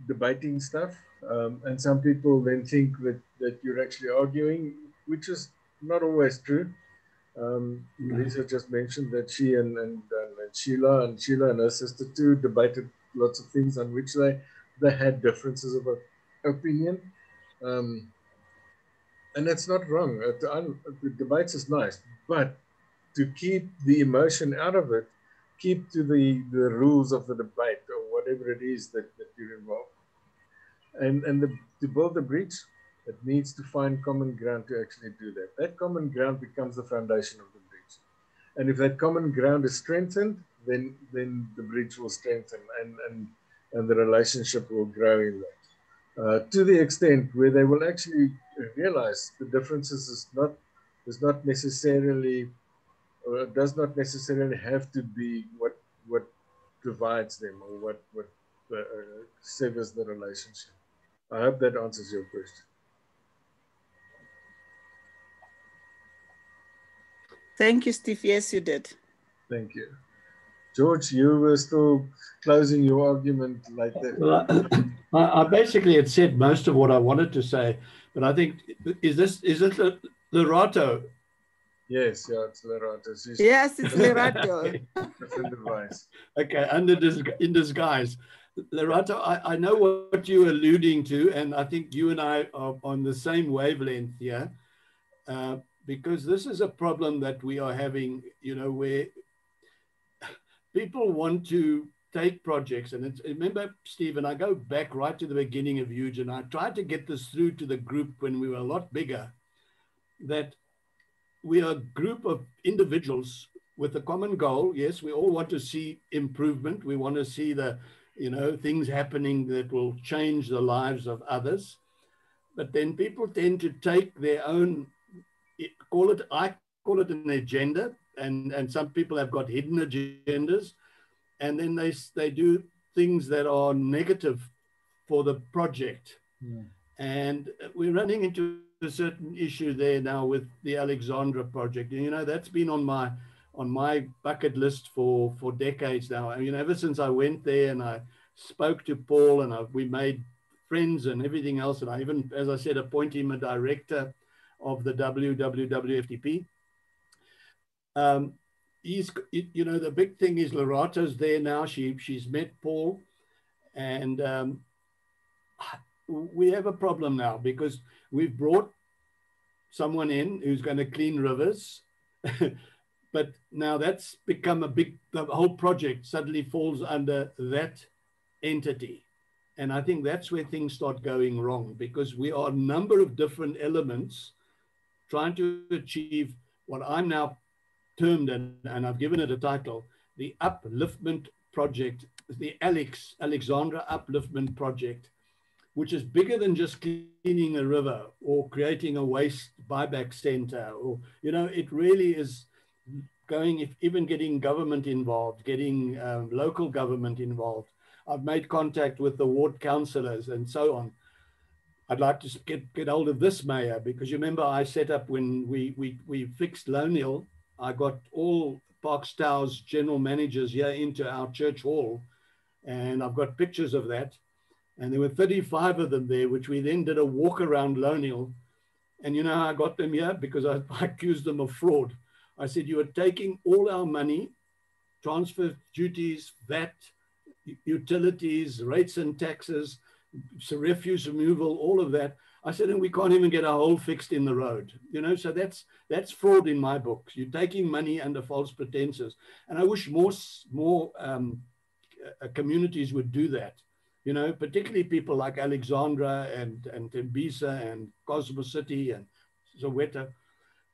debating stuff, and some people then think that you're actually arguing, which is not always true. Lisa just mentioned that she and Sheila and her sister too debated lots of things on which they had differences of opinion. And that's not wrong. The debates is nice, but to keep the emotion out of it, keep to the rules of the debate or whatever it is that you're involved. To build the bridge, it needs to find common ground to actually do that. That common ground becomes the foundation of the bridge. And if that common ground is strengthened, then the bridge will strengthen and the relationship will grow in that. To the extent where they will actually realize the differences is not necessarily, or does not necessarily have to be what divides them or what severs the relationship. I hope that answers your question. Thank you, Steve. Yes, you did. Thank you. George, you were still closing your argument like that. Well, I basically had said most of what I wanted to say, but I think, is it Lerato? Yes, yeah, it's Lerato. Yes, it's Lerato. Different device. Okay, in disguise. Lerato, I know what you're alluding to, and I think you and I are on the same wavelength here, because this is a problem that we are having, where people want to take projects, and remember, Stephen, I go back right to the beginning of Huge, and I tried to get this through to the group when we were a lot bigger, that we are a group of individuals with a common goal. Yes, we all want to see improvement. We want to see things happening that will change the lives of others. But then people tend to take their own, I call it an agenda, and some people have got hidden agendas, and then they do things that are negative for the project. Yeah. And we're running into a certain issue there now with the Alexandra project. And, that's been on my bucket list for decades now. I mean, ever since I went there and I spoke to Paul and we made friends and everything else. And I even, as I said, appointed him a director of the WWWFTP. The big thing is Lerato's there now. She's met Paul, and we have a problem now because we've brought someone in who's going to clean rivers, but now that's become the whole project suddenly falls under that entity. And I think that's where things start going wrong, because we are a number of different elements trying to achieve what I'm now termed, and I've given it a title, the Upliftment Project, the Alexandra Upliftment Project, which is bigger than just cleaning a river or creating a waste buyback center, or, it really is going, even getting government involved, getting local government involved. I've made contact with the ward councillors and so on. I'd like to get hold of this mayor, because you remember I set up when we fixed Lonhill, I got all Parks Towers general managers here into our church hall, and I've got pictures of that. And there were 35 of them there, which we then did a walk around Lonhill. And you know how I got them here? Because I accused them of fraud. I said, you are taking all our money, transfer duties, VAT, utilities, rates and taxes, refuse removal, all of that. I said, and we can't even get a hole fixed in the road. So that's fraud in my books. You're taking money under false pretenses. And I wish more communities would do that. Particularly people like Alexandra and Tembisa and Cosmo City and Soweto.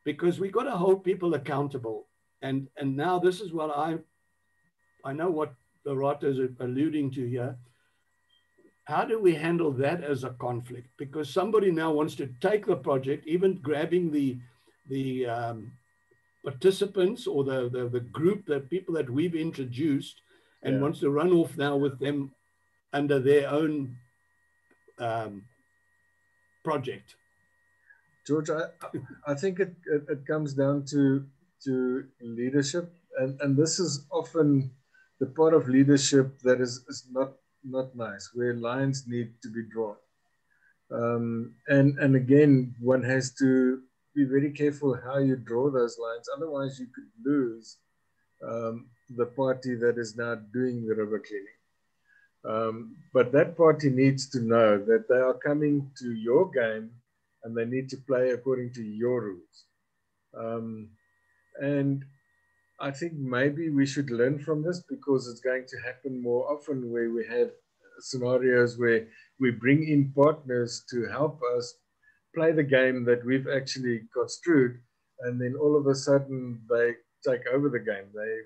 because we got to hold people accountable. And now this is what I know what Loretta is alluding to here. How do we handle that as a conflict? Because somebody now wants to take the project, even grabbing the participants or the group, the people that we've introduced, and wants to run off now with them under their own project. George, I think it comes down to leadership, and this is often the part of leadership that is not nice, where lines need to be drawn. And again, one has to be very careful how you draw those lines. Otherwise, you could lose the party that is now doing the river cleaning. But that party needs to know that they are coming to your game and they need to play according to your rules. And I think maybe we should learn from this, because it's going to happen more often, where we have scenarios where we bring in partners to help us play the game that we've actually construed, and then all of a sudden they take over the game. They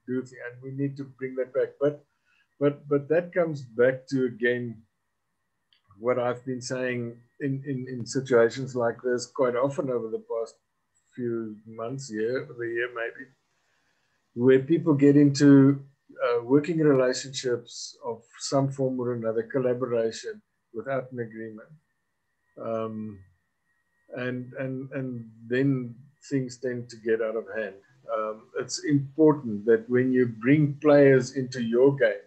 do things, and we need to bring that back. But that comes back to, again, what I've been saying in situations like this quite often over the past few months, the year maybe, where people get into working relationships of some form or another, collaboration, without an agreement. And then things tend to get out of hand. It's important that when you bring players into your game,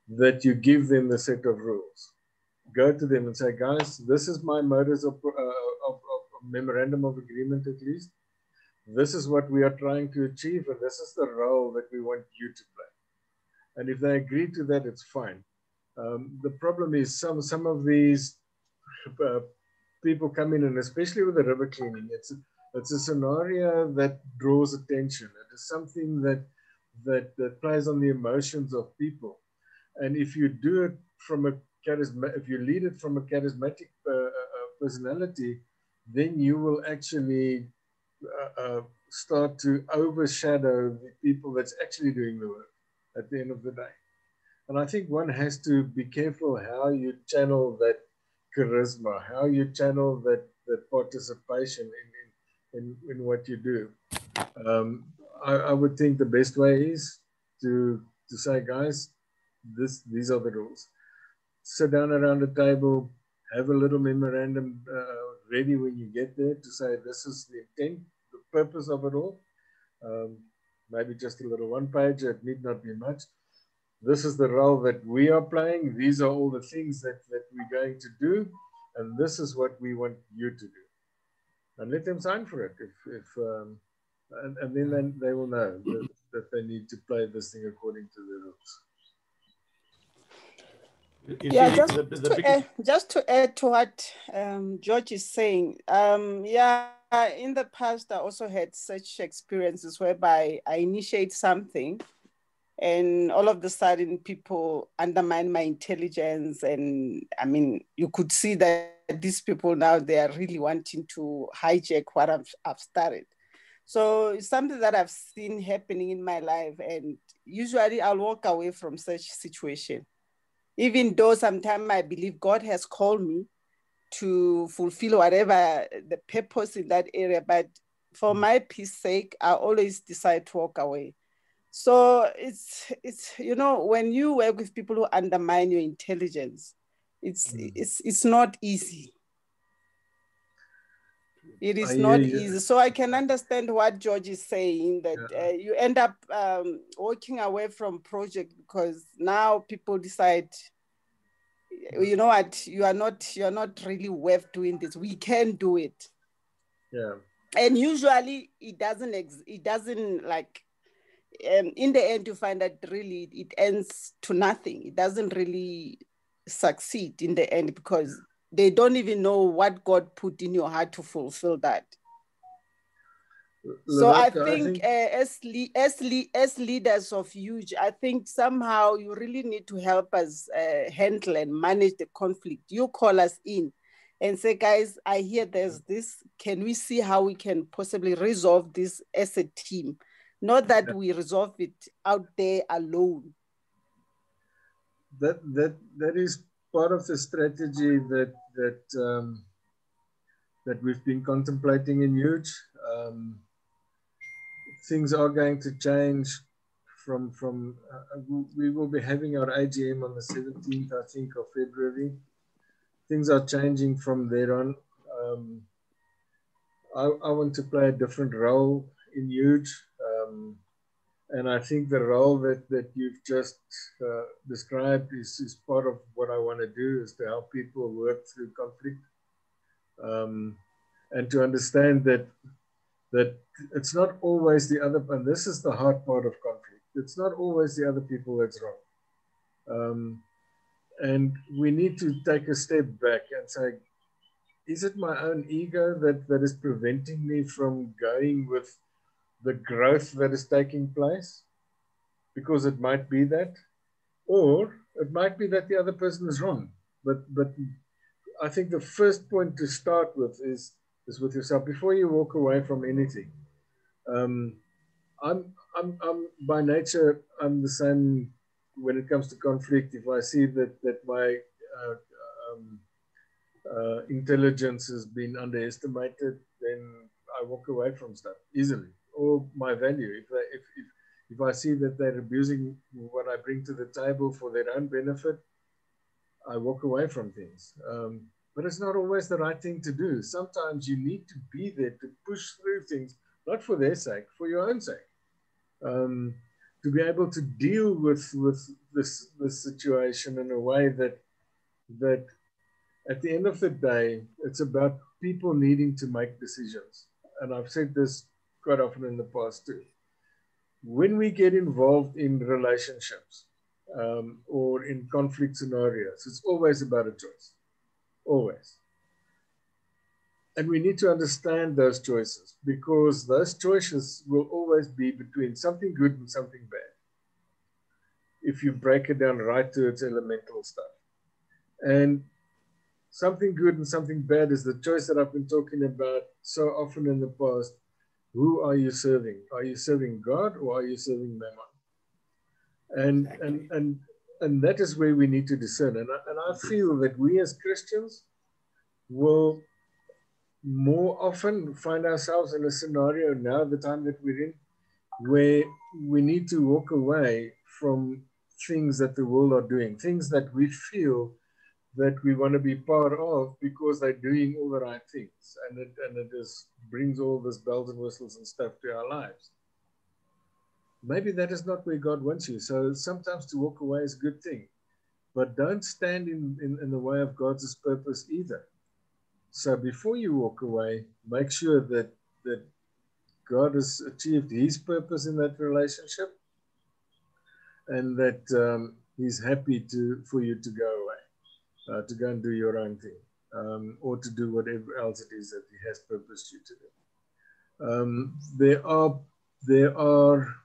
that you give them the set of rules. Go to them and say, guys, this is my modus of memorandum of agreement, at least. This is what we are trying to achieve, and this is the role that we want you to play. And if they agree to that, it's fine. The problem is some of these people come in, and especially with the river cleaning, it's a scenario that draws attention. It is something that plays on the emotions of people. And if you do it from if you lead it from a charismatic personality, then you will actually start to overshadow the people that's actually doing the work at the end of the day. And I think one has to be careful how you channel that charisma, how you channel that participation in what you do. I would think the best way is to say, guys, these are the rules. Sit down around the table, have a little memorandum ready when you get there to say, this is the intent, the purpose of it all. Maybe just a little one page, it need not be much. This is the role that we are playing. These are all the things that we're going to do. And this is what we want you to do. And let them sign for it. And then they will know that they need to play this thing according to the rules. Yeah, just to add to what George is saying. Yeah, in the past, I also had such experiences whereby I initiate something, and all of a sudden people undermine my intelligence. And I mean, you could see that these people now, they are really wanting to hijack what I've started. So it's something that I've seen happening in my life. And usually I'll walk away from such situation, even though sometimes I believe God has called me to fulfill whatever the purpose in that area. But for my peace sake, I always decide to walk away. So it's when you work with people who undermine your intelligence, it's not easy. It is not easy. So I can understand what George is saying, that you end up walking away from project because now people decide, you know what, you are not really worth doing this. We can do it. Yeah. And usually it doesn't like, in the end, you find that really it ends to nothing. It doesn't really succeed in the end because they don't even know what God put in your heart to fulfill that. So I think as leaders of huge, I think somehow you really need to help us handle and manage the conflict. You call us in, and say, guys, I hear there's this, can we see how we can possibly resolve this as a team? Not that we resolve it out there alone. That is part of the strategy that we've been contemplating in Huge. Things are going to change we will be having our AGM on the 17th, I think, of February. Things are changing from there on. I want to play a different role in Huge. And I think the role that you've just described is part of what I want to do, is to help people work through conflict, and to understand that it's not always the other, and this is the hard part of conflict. It's not always the other people that's wrong. And we need to take a step back and say, is it my own ego that is preventing me from going with the growth that is taking place? Because it might be that, or it might be that the other person is wrong. But I think the first point to start with is with yourself before you walk away from anything. I'm by nature, I'm the same when it comes to conflict. If I see that my intelligence has been underestimated, then I walk away from stuff easily. Or my value, if I see that they're abusing what I bring to the table for their own benefit, I walk away from things. But it's not always the right thing to do. Sometimes you need to be there to push through things, not for their sake, for your own sake. To be able to deal with this situation in a way that at the end of the day, it's about people needing to make decisions. And I've said this quite often in the past too. When we get involved in relationships or in conflict scenarios, it's always about a choice, always. And we need to understand those choices, because those choices will always be between something good and something bad, if you break it down right to its elemental stuff. And something good and something bad is the choice that I've been talking about so often in the past. Who are you serving? Are you serving God, or are you serving Mammon? And that is where we need to discern. And I feel that we as Christians will more often find ourselves in a scenario now, the time that we're in, where we need to walk away from things that the world are doing, things that we feel that we want to be part of because they're doing all the right things, and it just brings all this bells and whistles and stuff to our lives. Maybe that is not where God wants you. So sometimes to walk away is a good thing, but don't stand in the way of God's purpose either. So before you walk away, make sure that God has achieved his purpose in that relationship, and that he's happy for you to go away, to go and do your own thing, or to do whatever else it is that he has purposed you to do. There are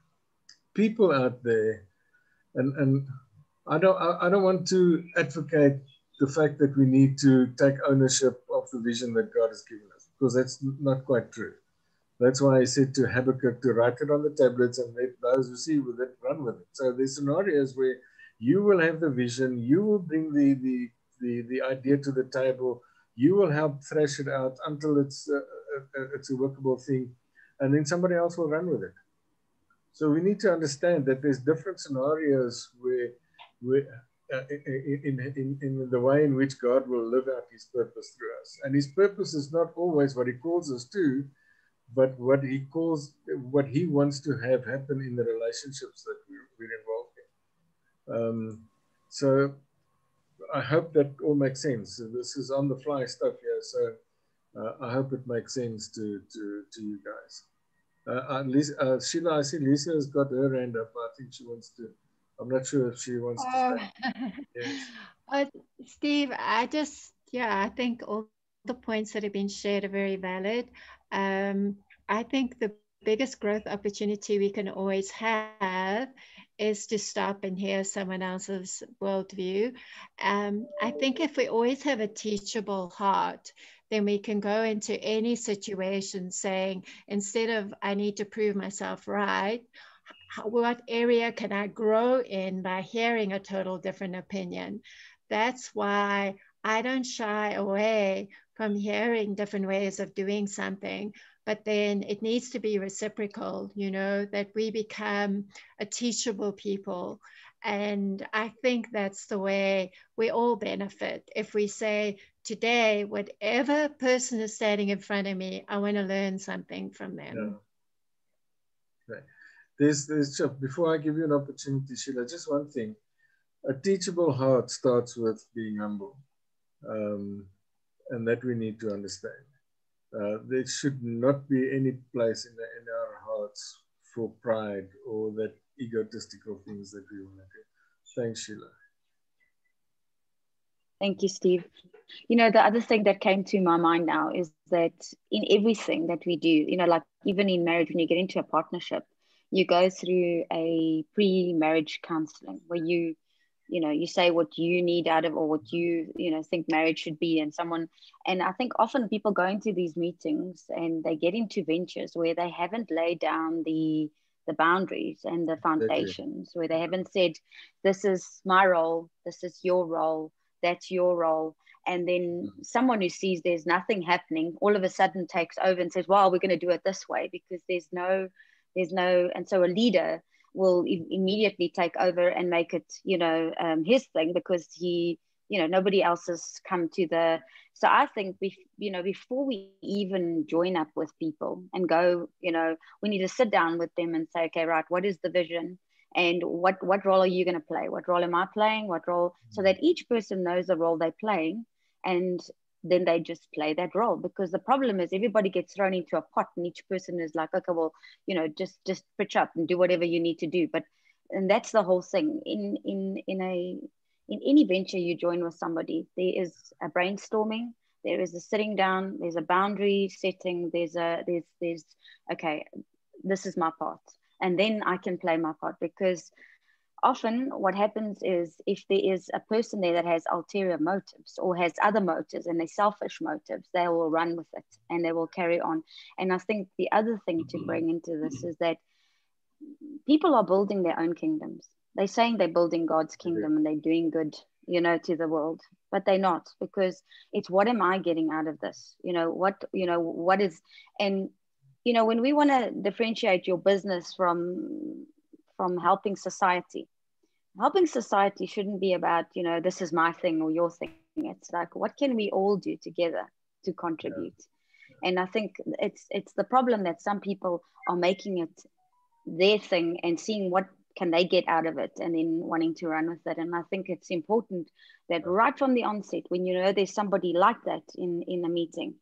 people out there, and I don't want to advocate the fact that we need to take ownership of the vision that God has given us, because that's not quite true. That's why I said to Habakkuk to write it on the tablets and let those who see with it run with it. So there's scenarios where you will have the vision, you will bring the idea to the table, you will help thrash it out until it's a workable thing, and then somebody else will run with it. So we need to understand that there's different scenarios where in the way in which God will live out his purpose through us. And his purpose is not always what he calls us to, but what he wants to have happen in the relationships that we're involved in. So I hope that all makes sense. This is on the fly stuff here, so I hope it makes sense to you guys. Sheila, I see Lisa has got her hand up. I think she wants to. I'm not sure if she wants to say. Yes. Steve, I think all the points that have been shared are very valid. I think the biggest growth opportunity we can always have is to stop and hear someone else's worldview. I think if we always have a teachable heart, then we can go into any situation saying, instead of I need to prove myself right, what area can I grow in by hearing a total different opinion? That's why I don't shy away from hearing different ways of doing something, but then it needs to be reciprocal, you know, that we become a teachable people. And I think that's the way we all benefit. If we say, today, whatever person is standing in front of me, I want to learn something from them. Yeah. Okay. There's before I give you an opportunity, Sheila, just one thing. A teachable heart starts with being humble, and that we need to understand. There should not be any place in our hearts for pride or that egotistical things that we want to do. Thanks, Sheila. Thank you, Steve. You know, the other thing that came to my mind now is that in everything that we do, you know, like even in marriage, when you get into a partnership, you go through a pre-marriage counseling where you know, you say what you need out of, or what you know, think marriage should be. And I think often people go into these meetings and they get into ventures where they haven't laid down the boundaries and the foundations, where they haven't said, this is my role, this is your role, that's your role. And then someone who sees there's nothing happening all of a sudden takes over and says, well, we're going to do it this way, because there's no, and so a leader will immediately take over and make it, you know, his thing, because he, you know, nobody else has come to the. So I think you know, before we even join up with people and go, you know, we need to sit down with them and say, okay, right, what is the vision? And what role are you going to play? What role am I playing? What role? So that each person knows the role they're playing, and then they just play that role. Because the problem is everybody gets thrown into a pot, and each person is like, okay, well, you know, just pitch up and do whatever you need to do. And that's the whole thing. In any venture you join with somebody, there is a brainstorming, there is a sitting down, there's a boundary setting, there's okay, this is my part, and then I can play my part. Because often what happens is, if there is a person there that has ulterior motives or has other motives and they're selfish motives, they will run with it and they will carry on. And I think the other thing to bring into this is that people are building their own kingdoms. They're saying they're building God's kingdom and they're doing good, you know, to the world, but they're not, because it's, what am I getting out of this? You know, what is, and, you know, when we want to differentiate your business from helping society shouldn't be about, you know, this is my thing or your thing. It's like, what can we all do together to contribute? Yeah. And I think it's the problem that some people are making it their thing and seeing what can they get out of it and then wanting to run with it. And I think it's important that right from the onset, when you know there's somebody like that in a meeting,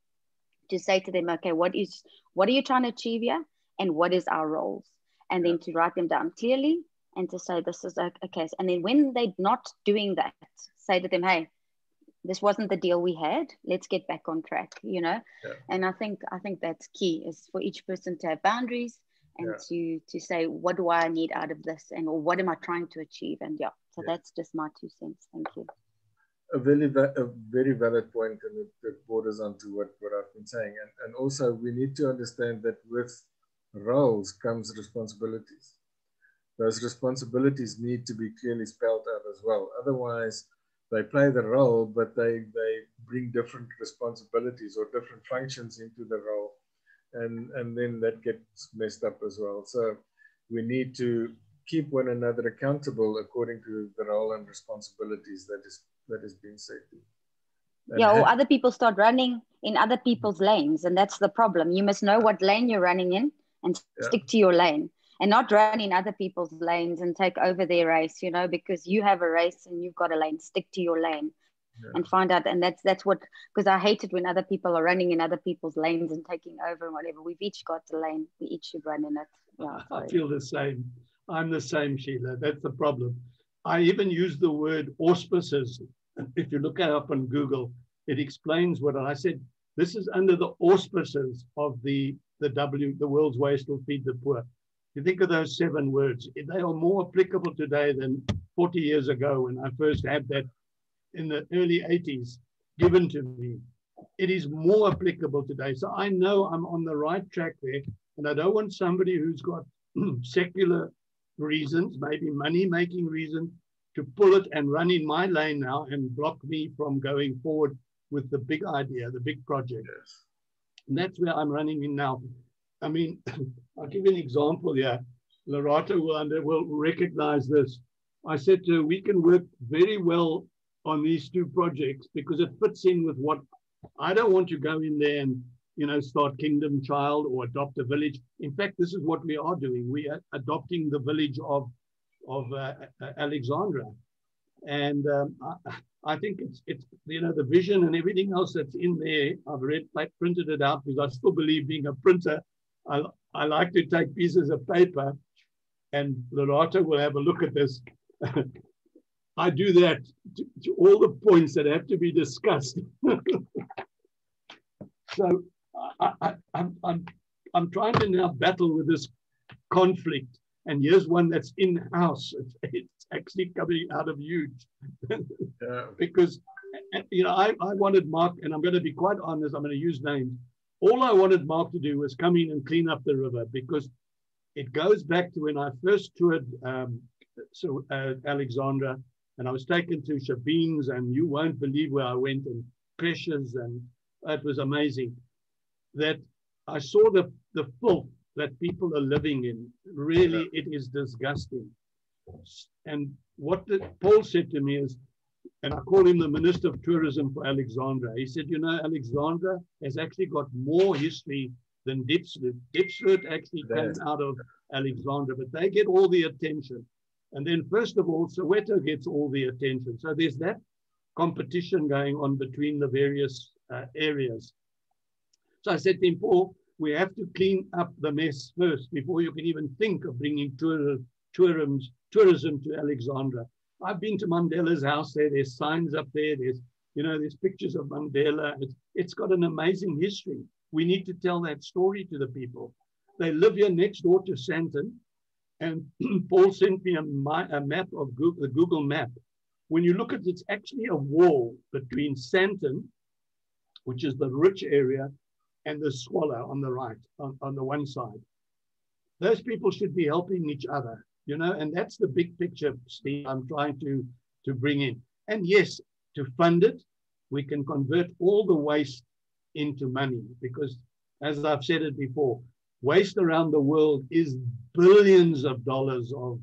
to say to them, okay, what are you trying to achieve here, and what is our roles? And then to write them down clearly and to say, this is a case. And then when they're not doing that, say to them, hey, this wasn't the deal we had, let's get back on track, you know. And I think that's key, is for each person to have boundaries and to say, what do I need out of this, and or what am I trying to achieve? And so that's just my 2 cents. Thank you. A very valid point, and it borders on to what I've been saying. And also we need to understand that with roles comes responsibilities. Those responsibilities need to be clearly spelled out as well. Otherwise, they play the role, but they bring different responsibilities or different functions into the role. And then that gets messed up as well. So we need to keep one another accountable according to the role and responsibilities that is being set. Or other people start running in other people's lanes, and that's the problem. You must know what lane you're running in and stick to your lane, and not run in other people's lanes and take over their race, you know, because you have a race and you've got a lane. Stick to your lane. And find out. And that's what, because I hate it when other people are running in other people's lanes and taking over and whatever. We've each got a lane, we each should run in it. I feel the same. I'm the same, Sheila. That's the problem. I even use the word auspices. If you look it up on Google, it explains what I said. This is under the auspices of the the world's waste will feed the poor. You think of those 7 words, they are more applicable today than 40 years ago when I first had that in the early 80s given to me. It is more applicable today. So I know I'm on the right track there, and I don't want somebody who's got secular reasons, maybe money-making reasons, to pull it and run in my lane now and block me from going forward with the big idea, the big project. Yes. And that's where I'm running in now. I mean, I'll give you an example here. Lorata will recognize this. I said to her, we can work very well on these 2 projects because it fits in with what I don't want to go in there and, you know, start Kingdom Child or adopt a village. In fact, this is what we are doing. We are adopting the village of Alexandra. And I think it's you know, the vision and everything else that's in there. I've printed it out because I still believe, being a printer, I like to take pieces of paper, and Lorata will have a look at this. I do that to all the points that have to be discussed. So I'm trying to now battle with this conflict. And here's one that's in-house. It's actually coming out of huge. Because, you know, I wanted Mark, and I'm going to be quite honest, I'm going to use names. All I wanted Mark to do was come in and clean up the river, because it goes back to when I first toured Alexandra, and I was taken to Shabine's, and you won't believe where I went, and Precious, and it was amazing. That I saw the filth that people are living in. Really, it is disgusting. And what Paul said to me is, and I call him the Minister of Tourism for Alexandra. He said, you know, Alexandra has actually got more history than Diepsloot. Diepsloot actually came out of Alexandra, but they get all the attention. And then first of all, Soweto gets all the attention. So there's that competition going on between the various areas. So I said to him, Paul, we have to clean up the mess first before you can even think of bringing tourism to Alexandra. I've been to Mandela's house there. There's signs up there. There's pictures of Mandela. It's got an amazing history. We need to tell that story to the people. They live here next door to Sandton. And Paul sent me a map of the Google map. When you look at it, it's actually a wall between Sandton, which is the rich area, and the Swallow on the right, on the one side. Those people should be helping each other, you know, and that's the big picture, Steve, I'm trying to bring in. And yes, to fund it, we can convert all the waste into money, because as I've said it before, waste around the world is billions of dollars of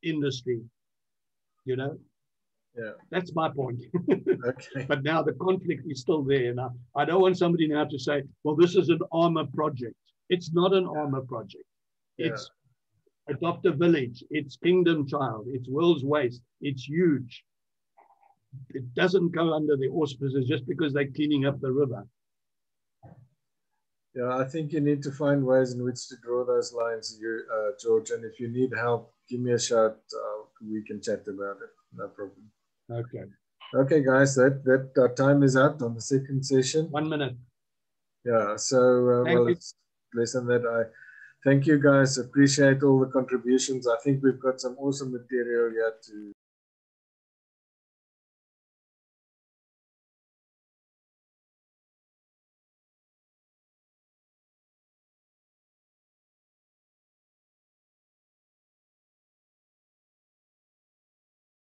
industry, you know. Yeah, that's my point. Okay. But now the conflict is still there. Now, I don't want somebody now to say, well, this is an armor project. It's not an armor project. It's Adopt a Village. It's Kingdom Child. It's World's Waste. It's huge. It doesn't go under the auspices just because they're cleaning up the river. Yeah, I think you need to find ways in which to draw those lines, George. And if you need help, give me a shout. We can chat about it. No problem. Okay. Okay, guys, that time is up on the second session. 1 minute. Yeah, so well, it's less than that. I thank you, guys. Appreciate all the contributions. I think we've got some awesome material here to